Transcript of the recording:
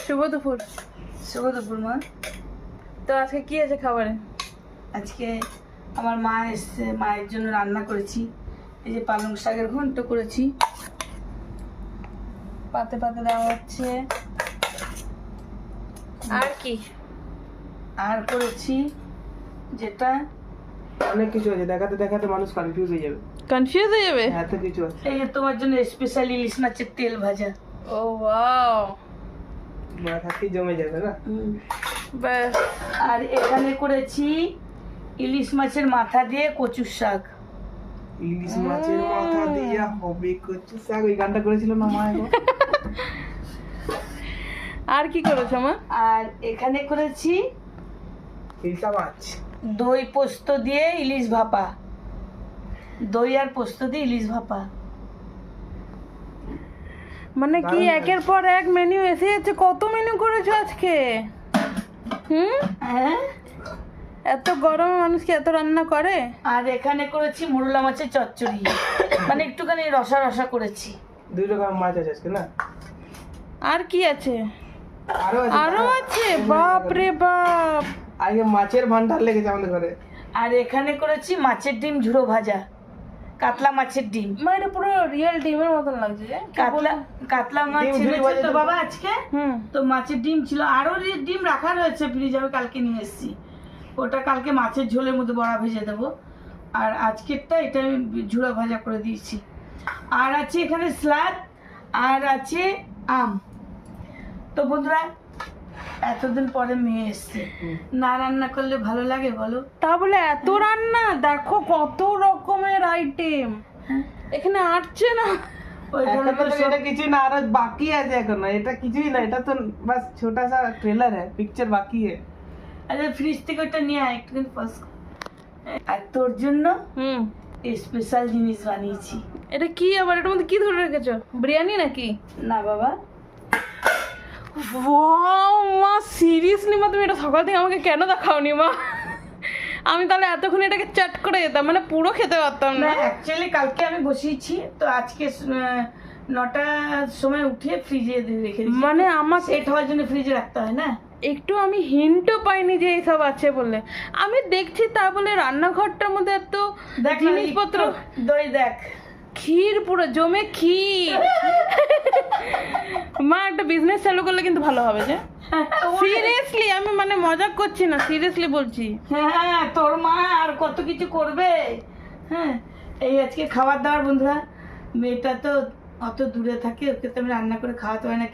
শুভ দুপুর। শুভ দুপুর মা। তো আজকে কি আছে খাবারে? আজকে আমার মা এসছে, মায়ের জন্য রান্না করেছি। এই যে পালং শাকের ঘন্ট করেছি, পাতে পাতে দেওয়া হচ্ছে। আর কি? আর করেছি যেটা অনেক কিছু আছে, দেখাতে দেখাতে মানুষ কনফিউজ হয়ে যাবে। কনফিউজ হয়ে যাবে। এত কিছু আছে। এই যে তোমার জন্য স্পেশাল ইলিশ মাছের তেল ভাজা। ও ওয়াও, মাথাতেই জমে যাবে না? ব্যাস। আর এখানে করেছি ইলিশ মাছের মাথা দিয়ে কচুর শাক। ইলিশ মাছের মাথা দিয়ে হবে কচু শাক, ওই গানটা করেছিল না মা এখন? আর কি করেছো মা? আর এখানে করেছি ইলশা মাছ। দই পোস্ত দিয়ে ইলিশ ভাপা। দই আর পোস্ত দিয়ে ইলিশ ভাপা। মানে কি দারুণ একের পর এক মেনু এসে যাচ্ছে। কত মেনু করেছো আজকে? হ্যাঁ। এত গরমে মানুষ কি এত রান্না করে? আর এখানে করেছি মুরলা মাছের চচ্চড়ি, মানে একটুখানি রসা রসা করেছি। 2 রকম মাছ আছে আজকে না? আর কি আছে? আরো আছে। আরো আছে? বাপ রে বাপ। আগে মাছের ভান্ডার লেগেছে আমাদের ঘরে। আর এখানে করেছি মাছের ডিম ঝুড়ো ভাজা, কাতলা মাছের ডিম। মানে এটা পুরো রিয়েল ডিমের মতন লাগছে যে। কাতলা মাছ ডিম ঝুড়ো ছেড়েছে ভাজা তো তো- বাবা আজকে, হুম। তো মাছের ডিম ছিল। আরো ডিম রাখা রয়েছে ফ্রিজে, আমি কালকে নিয়ে এসেছি। ওটা কালকে মাছের ঝোলের মধ্যে বড়া ভেজে দেবো। আর আজকেরটা এটা আমি ঝুড়ো ভাজা করে দিয়েছি। আর আছে এখানে স্যালাড, আর আছে আম। তো বন্ধুরা, এতদিন পরে মেয়ে এসছে, না রান্না করলে ভালো লাগে বলো? তা বলে এত রান্না? দেখো কত রকমের আইটেম এখানে আটছে না। ওইখানে তো সব- এটা কিছুই না, আরো বাকি আছে এখনো। এটা কিছুই না, এটা তো বাস ছোটা সা ট্রেলার है, পিকচার বাকি है। আচ্ছা ফ্রিজ থেকে ওটা নিয়ে আয় একটুখানি ফার্স্ট। আর তোর জন্য হুম। স্পেশাল জিনিস বানিয়েছি। এটা কি আবার? এটার মধ্যে কি ধরে রেখেছো? বিরিয়ানি নাকি? না বাবা, ওয়াও মা, সিরিয়াসলি মা তুমি এটা সকাল থেকে আমাকে কেন দেখাওনি মা? আমি তাহলে এতক্ষণ এটাকে চাট করে যেতাম, মানে পুরো খেতে পারতাম না না। অ্যাকচুয়ালি কালকে আমি বসিয়েছি, তো আজকে 9টার সময় উঠে ফ্রিজে রেখে দিয়েছি। মানে আমাকে সেট হওয়ার জন্য ফ্রিজে রাখতে হয় না। একটু আমি হিন্টও পাইনি যে এইসব আছে বলে। আমি দেখছি তা বলে রান্নাঘরটার মধ্যে এত দেখ না, জিনিসপত্র। দই দেখ। ক্ষীর পুরো জমে ক্ষীর। মা একটা বিজনেস চালু করলে কিন্তু ভালো হবে যে। সিরিয়াসলি আমি মানে মজা করছি না, সিরিয়াসলি বলছি। হ্যাঁ তোর মা আর কত কিছু করবে। হ্যাঁ, এই আজকে খাবার দাবার বন্ধুরা। মেয়েটা তো অত দূরে থাকে, ওকে তো আমি রান্না করে খাওয়াতে হয় না।